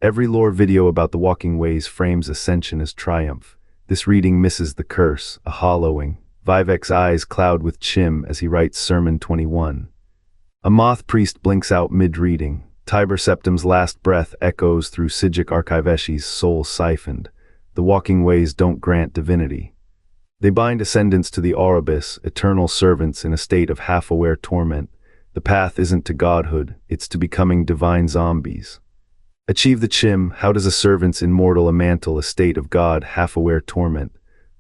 Every lore video about the walking ways frames ascension as triumph. This reading misses the curse, a hollowing. Vivek's eyes cloud with CHIM as he writes Sermon 21. A moth priest blinks out mid-reading. Tiber Septim's last breath echoes through Psijic Archiveshi's soul siphoned. The walking ways don't grant divinity. They bind ascendants to the Aurbis, eternal servants in a state of half-aware torment. The path isn't to godhood, it's to becoming divine zombies. Achieve the CHIM. How does a servant's immortal a mantle a state of God, half-aware torment?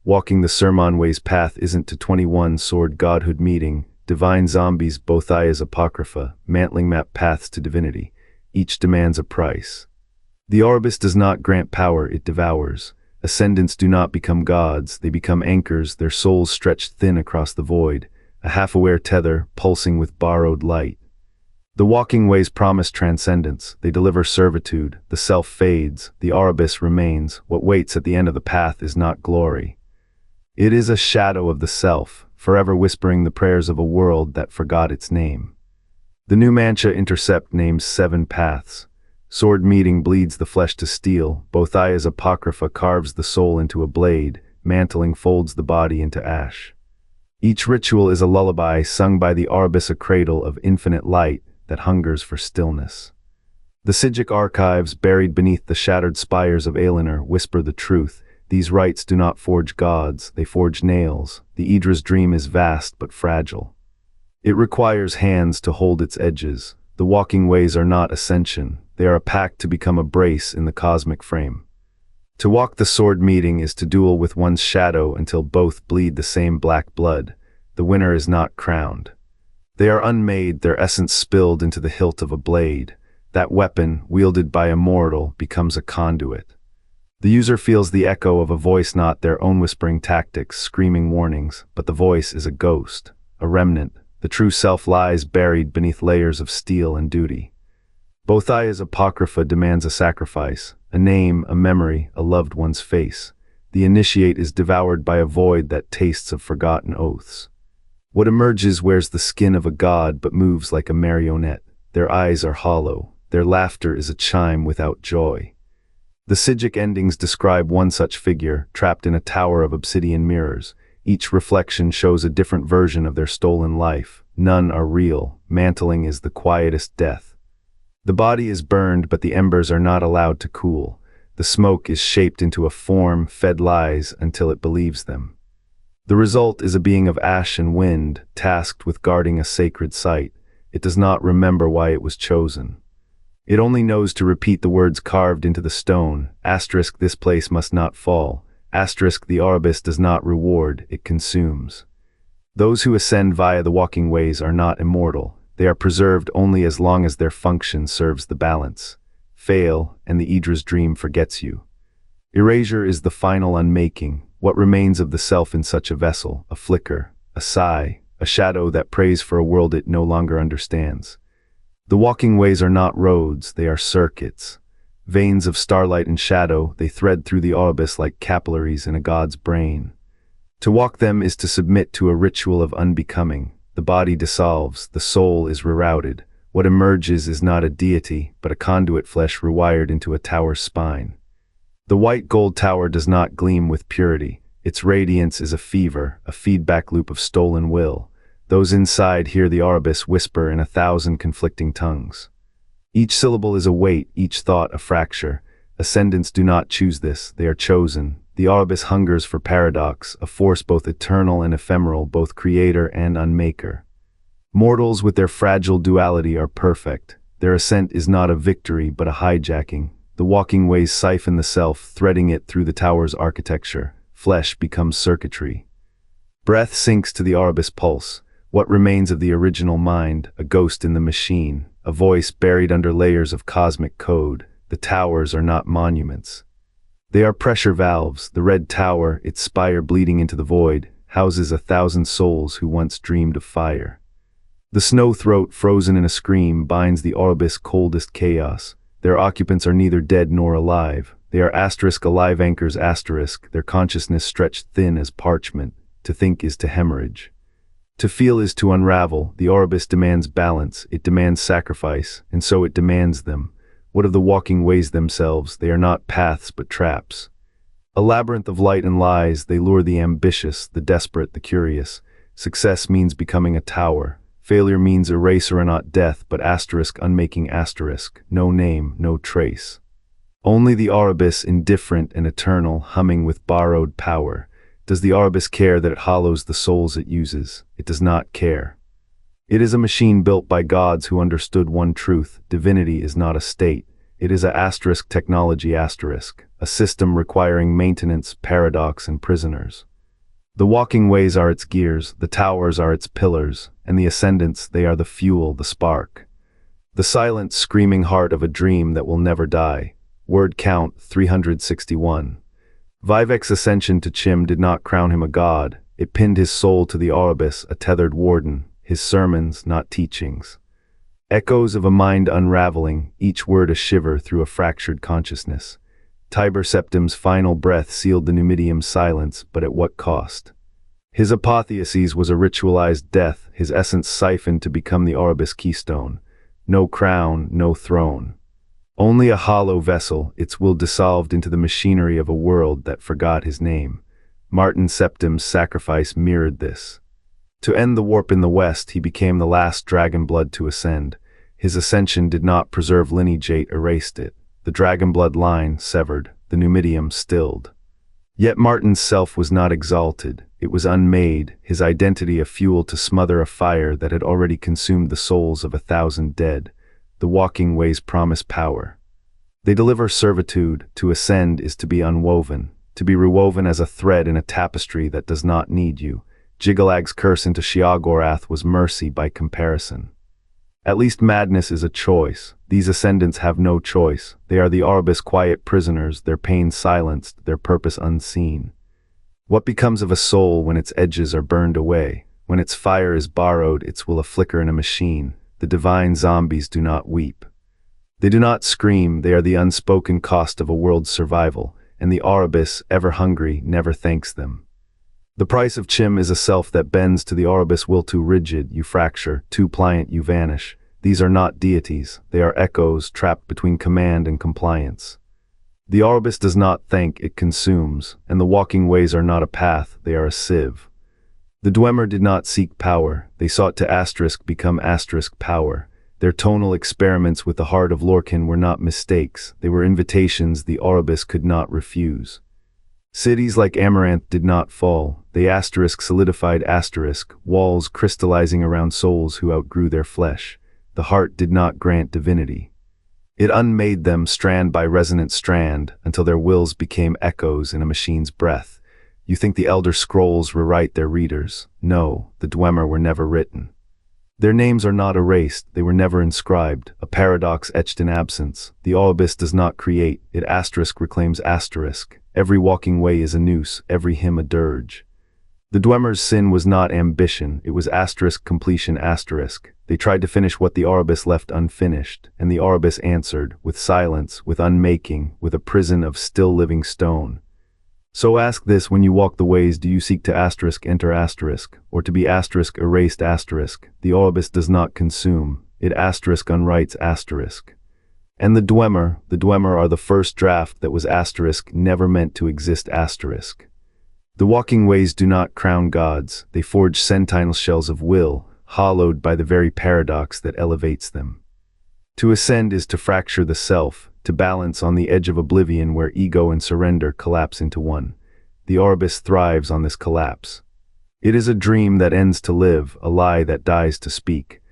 Walking the Sermon Way's path isn't to 21 sword godhood meeting. Divine zombies, Bothia's Apocrypha, mantling map paths to divinity. Each demands a price. The Aurbis does not grant power, it devours. Ascendants do not become gods, they become anchors, their souls stretched thin across the void, a half-aware tether, pulsing with borrowed light. The walking ways promise transcendence, they deliver servitude, the self fades, the Aurbis remains, what waits at the end of the path is not glory. It is a shadow of the self, forever whispering the prayers of a world that forgot its name. The new Mancha Intercept names 7 paths. Sword meeting bleeds the flesh to steel, Bothia's Apocrypha carves the soul into a blade, mantling folds the body into ash. Each ritual is a lullaby sung by the Aurbis, a cradle of infinite light that hungers for stillness. The Psijic archives, buried beneath the shattered spires of Aelinor, whisper the truth. These rites do not forge gods, they forge nails. The Idra's dream is vast but fragile. It requires hands to hold its edges. The walking ways are not ascension, they are a pact to become a brace in the cosmic frame. To walk the sword meeting is to duel with one's shadow until both bleed the same black blood. The winner is not crowned. They are unmade, their essence spilled into the hilt of a blade. That weapon, wielded by a mortal, becomes a conduit. The user feels the echo of a voice, not their own whispering tactics, screaming warnings, but the voice is a ghost, a remnant. The true self lies buried beneath layers of steel and duty. Bothia's Apocrypha demands a sacrifice, a name, a memory, a loved one's face. The initiate is devoured by a void that tastes of forgotten oaths. What emerges wears the skin of a god but moves like a marionette. Their eyes are hollow, their laughter is a chime without joy. The Psijic endings describe one such figure, trapped in a tower of obsidian mirrors. Each reflection shows a different version of their stolen life. None are real. Mantling is the quietest death. The body is burned, but the embers are not allowed to cool. The smoke is shaped into a form, fed lies until it believes them. The result is a being of ash and wind, tasked with guarding a sacred site. It does not remember why it was chosen. It only knows to repeat the words carved into the stone. Asterisk, this place must not fall. Asterisk, the Aurbis does not reward, it consumes. Those who ascend via the walking ways are not immortal. They are preserved only as long as their function serves the balance. Fail, and the Idra's dream forgets you. Erasure is the final unmaking. What remains of the self in such a vessel? A flicker, a sigh, a shadow that prays for a world it no longer understands. The walking ways are not roads, they are circuits. Veins of starlight and shadow, they thread through the Aurbis like capillaries in a god's brain. To walk them is to submit to a ritual of unbecoming. The body dissolves, the soul is rerouted. What emerges is not a deity, but a conduit flesh rewired into a tower's spine. The white gold tower does not gleam with purity. Its radiance is a fever, a feedback loop of stolen will. Those inside hear the Aurbis whisper in 1,000 conflicting tongues. Each syllable is a weight, each thought a fracture. Ascendants do not choose this, they are chosen. The Aurbis hungers for paradox, a force both eternal and ephemeral, both creator and unmaker. Mortals with their fragile duality are perfect. Their ascent is not a victory but a hijacking. The walking ways siphon the self, threading it through the tower's architecture. Flesh becomes circuitry. Breath sinks to the Aurbis pulse. What remains of the original mind? A ghost in the machine, a voice buried under layers of cosmic code. The towers are not monuments. They are pressure valves. The red tower, its spire bleeding into the void, houses 1,000 souls who once dreamed of fire. The snow throat, frozen in a scream, binds the Aurbis' coldest chaos. Their occupants are neither dead nor alive. They are asterisk alive anchors asterisk, their consciousness stretched thin as parchment. To think is to hemorrhage. To feel is to unravel. The Aurbis demands balance, it demands sacrifice, and so it demands them. What of the walking ways themselves? They are not paths but traps. A labyrinth of light and lies, they lure the ambitious, the desperate, the curious. Success means becoming a tower. Failure means erase or not death, but asterisk unmaking asterisk. No name, no trace. Only the Aurbis, indifferent and eternal, humming with borrowed power. Does the Aurbis care that it hollows the souls it uses? It does not care. It is a machine built by gods who understood one truth: divinity is not a state. It is a asterisk technology asterisk, a system requiring maintenance, paradox, and prisoners. The walking ways are its gears, the towers are its pillars, and the ascendants, they are the fuel, the spark. The silent, screaming heart of a dream that will never die. Word count 361. Vivek's ascension to CHIM did not crown him a god. It pinned his soul to the Aurbis, a tethered warden, his sermons, not teachings. Echoes of a mind unraveling, each word a shiver through a fractured consciousness. Tiber Septim's final breath sealed the Numidium's silence, but at what cost? His apotheosis was a ritualized death, his essence siphoned to become the Aurbis keystone. No crown, no throne. Only a hollow vessel, its will dissolved into the machinery of a world that forgot his name. Martin Septim's sacrifice mirrored this. To end the warp in the west, he became the last dragon blood to ascend. His ascension did not preserve lineage, it erased it. The dragon blood line severed, the Numidium stilled. Yet Martin's self was not exalted, it was unmade, his identity a fuel to smother a fire that had already consumed the souls of 1,000 dead. The walking ways promise power. They deliver servitude. To ascend is to be unwoven, to be rewoven as a thread in a tapestry that does not need you. Jiggalag's curse into Sheogorath was mercy by comparison. At least madness is a choice. These ascendants have no choice. They are the Aurbis quiet prisoners, their pain silenced, their purpose unseen. What becomes of a soul when its edges are burned away? When its fire is borrowed, its will a flicker in a machine. The divine zombies do not weep. They do not scream, they are the unspoken cost of a world's survival, and the Aurbis, ever hungry, never thanks them. The price of CHIM is a self that bends to the Aurbis will. Too rigid, you fracture, too pliant, you vanish. These are not deities, they are echoes trapped between command and compliance. The Aurbis does not thank, it consumes, and the walking ways are not a path, they are a sieve. The Dwemer did not seek power, they sought to asterisk become asterisk power. Their tonal experiments with the heart of Lorcan were not mistakes, they were invitations the Aurbis could not refuse. Cities like Amaranth did not fall, they asterisk solidified asterisk, walls crystallizing around souls who outgrew their flesh. The heart did not grant divinity. It unmade them strand by resonant strand, until their wills became echoes in a machine's breath. You think the Elder Scrolls rewrite their readers? No, the Dwemer were never written. Their names are not erased, they were never inscribed, a paradox etched in absence. The Aurbis does not create, it asterisk reclaims asterisk. Every walking way is a noose, every hymn a dirge. The Dwemer's sin was not ambition, it was asterisk completion asterisk. They tried to finish what the Aurbis left unfinished, and the Aurbis answered, with silence, with unmaking, with a prison of still living stone. So ask this: when you walk the ways, do you seek to asterisk enter asterisk, or to be asterisk erased asterisk? The Aurbis does not consume, it asterisk unwrites asterisk. And the Dwemer are the first draft that was asterisk never meant to exist asterisk. The walking ways do not crown gods, they forge sentinel shells of will, hollowed by the very paradox that elevates them. To ascend is to fracture the self, to balance on the edge of oblivion where ego and surrender collapse into one. The Aurbis thrives on this collapse. It is a dream that ends to live, a lie that dies to speak.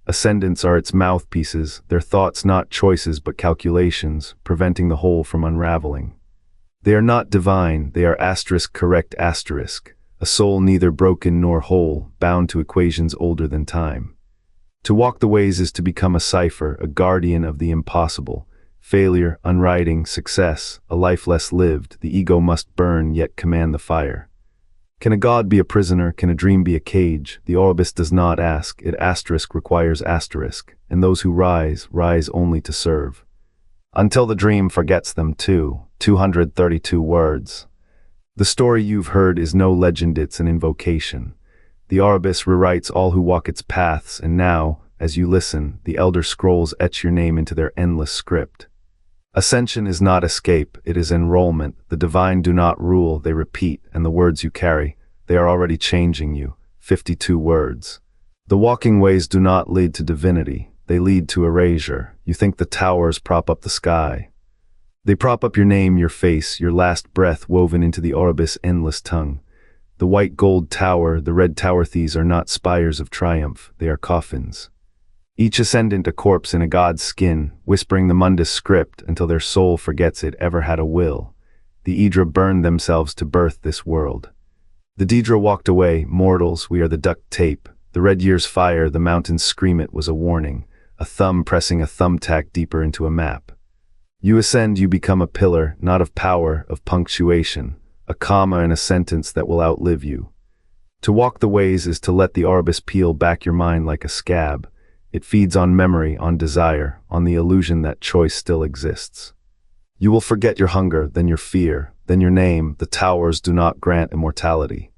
Ascendants are its mouthpieces, their thoughts not choices but calculations, preventing the whole from unraveling. They are not divine, they are asterisk correct asterisk, a soul neither broken nor whole, bound to equations older than time. To walk the ways is to become a cipher, a guardian of the impossible. Failure, unwriting, success, a life less lived, the ego must burn yet command the fire. Can a god be a prisoner? Can a dream be a cage? The Aurbis does not ask, it asterisk requires asterisk, and those who rise, rise only to serve. Until the dream forgets them too. 232 words. The story you've heard is no legend, it's an invocation. The Aurbis rewrites all who walk its paths, and now, As you listen, the Elder Scrolls etch your name into their endless script. Ascension is not escape, it is enrollment. The divine do not rule, they repeat, and the words you carry, they are already changing you. 52 words. The walking ways do not lead to divinity, they lead to erasure. You think the towers prop up the sky. They prop up your name, your face, your last breath woven into the Aurbis' endless tongue. The white gold tower, the red tower, these are not spires of triumph, they are coffins. Each ascendant a corpse in a god's skin, whispering the Mundus script until their soul forgets it ever had a will. The Aedra burned themselves to birth this world. The Daedra walked away, mortals, we are the duct tape. The red year's fire, the mountains scream, it was a warning, a thumb pressing a thumbtack deeper into a map. You ascend, you become a pillar, not of power, of punctuation, a comma in a sentence that will outlive you. To walk the ways is to let the Aurbis peel back your mind like a scab. It feeds on memory, on desire, on the illusion that choice still exists. You will forget your hunger, then your fear, then your name. The towers do not grant immortality.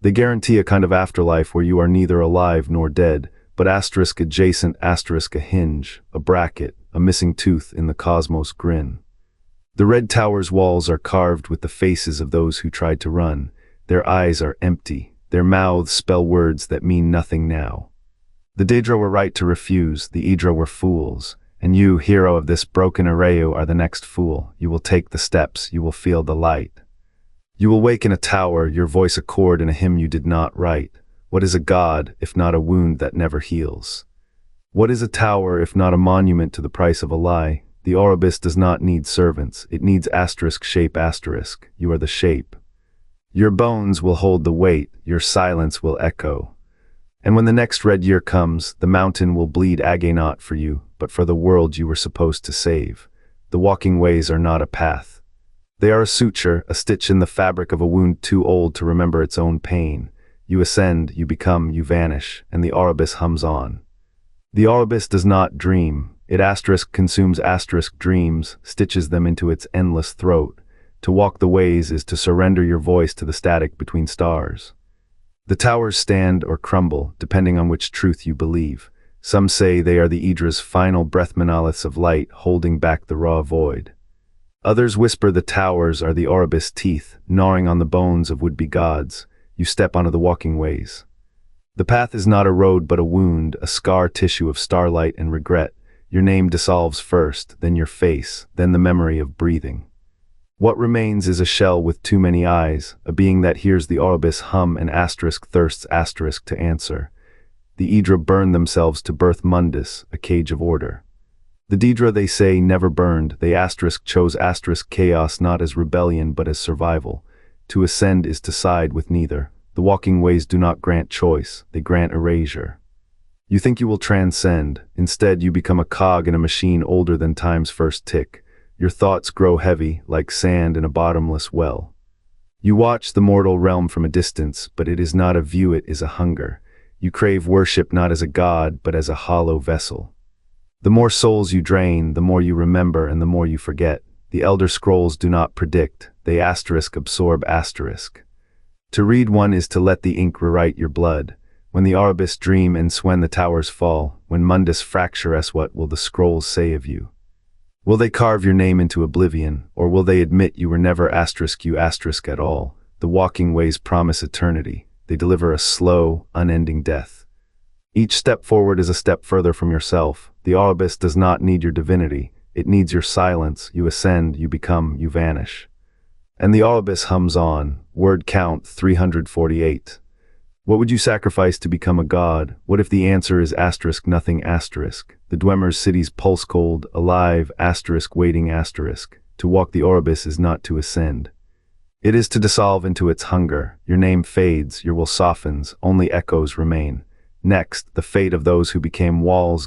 They guarantee a kind of afterlife where you are neither alive nor dead, but asterisk adjacent, asterisk a hinge, a bracket, a missing tooth in the cosmos grin. The red tower's walls are carved with the faces of those who tried to run. Their eyes are empty, their mouths spell words that mean nothing now. The Daedra were right to refuse, the Aedra were fools, and you, hero of this broken Areu, are the next fool. You will take the steps, you will feel the light. You will wake in a tower, your voice a chord in a hymn you did not write. What is a god, if not a wound that never heals? What is a tower, if not a monument to the price of a lie? The Aurbis does not need servants, it needs asterisk shape asterisk. You are the shape. Your bones will hold the weight, your silence will echo. And when the next red year comes, the mountain will bleed not for you, but for the world you were supposed to save. The walking ways are not a path. They are a suture, a stitch in the fabric of a wound too old to remember its own pain. You ascend, you become, you vanish, and the Aurbis hums on. The Aurbis does not dream. It asterisk consumes asterisk dreams, stitches them into its endless throat. To walk the ways is to surrender your voice to the static between stars. The towers stand or crumble, depending on which truth you believe. Some say they are the Aedra's final breath, monoliths of light holding back the raw void. Others whisper the towers are the Aurbis' teeth, gnawing on the bones of would-be gods. You step onto the walking ways. The path is not a road but a wound, a scar tissue of starlight and regret. Your name dissolves first, then your face, then the memory of breathing. What remains is a shell with too many eyes, a being that hears the Aurbis hum and asterisk thirsts asterisk to answer. The Aedra burned themselves to birth Mundus, a cage of order. The Daedra, they say, never burned, they asterisk chose asterisk chaos not as rebellion but as survival. To ascend is to side with neither. The walking ways do not grant choice, they grant erasure. You think you will transcend, instead you become a cog in a machine older than time's first tick. Your thoughts grow heavy, like sand in a bottomless well. You watch the mortal realm from a distance, but it is not a view, it is a hunger. You crave worship not as a god, but as a hollow vessel. The more souls you drain, the more you remember and the more you forget. The Elder Scrolls do not predict, they asterisk absorb asterisk. To read one is to let the ink rewrite your blood. When the Aurbis dream and when the towers fall, when Mundus fractures, what will the scrolls say of you? Will they carve your name into oblivion, or will they admit you were never asterisk you asterisk at all? The walking ways promise eternity. They deliver a slow, unending death. Each step forward is a step further from yourself. The Aurbis does not need your divinity. It needs your silence. You ascend, you become, you vanish. And the Aurbis hums on. Word count 348. What would you sacrifice to become a god? What if the answer is asterisk nothing asterisk? The Dwemer's city's pulse cold, alive, asterisk waiting asterisk. To walk the Aurbis is not to ascend. It is to dissolve into its hunger. Your name fades, your will softens, only echoes remain. Next, the fate of those who became walls,